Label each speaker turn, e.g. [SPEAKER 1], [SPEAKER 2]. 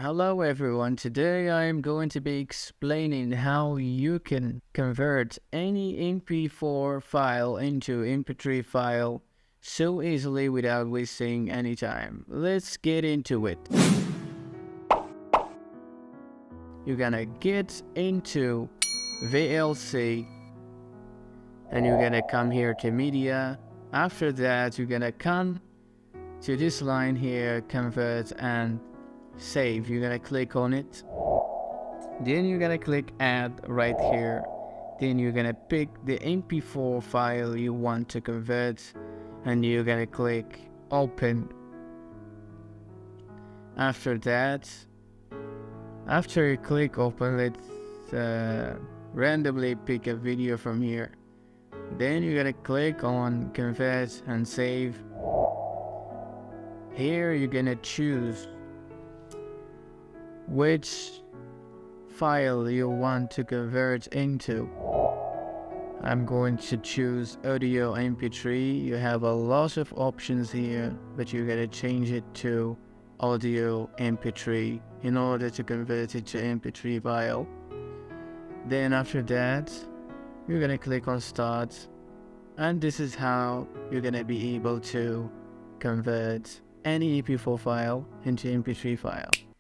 [SPEAKER 1] Hello everyone, today I am going to be explaining how you can convert any MP4 file into MP3 file so easily without wasting any time. Let's get into it. You're gonna get into VLC and you're gonna come here to media. After that, you're gonna come to this line here, convert and save. You're gonna click on it, then you're gonna click add right here, then you're gonna pick the MP4 file you want to convert and you're gonna click open. After that, after you click open, let's randomly pick a video from here, then you're gonna click on convert and save. Here you're gonna choose which file you want to convert into. I'm going to choose audio mp3. You have a lot of options here, but you're gonna change it to audio mp3 in order to convert it to mp3 file. Then after that, you're gonna click on start, and this is how you're gonna be able to convert any mp4 file into mp3 file.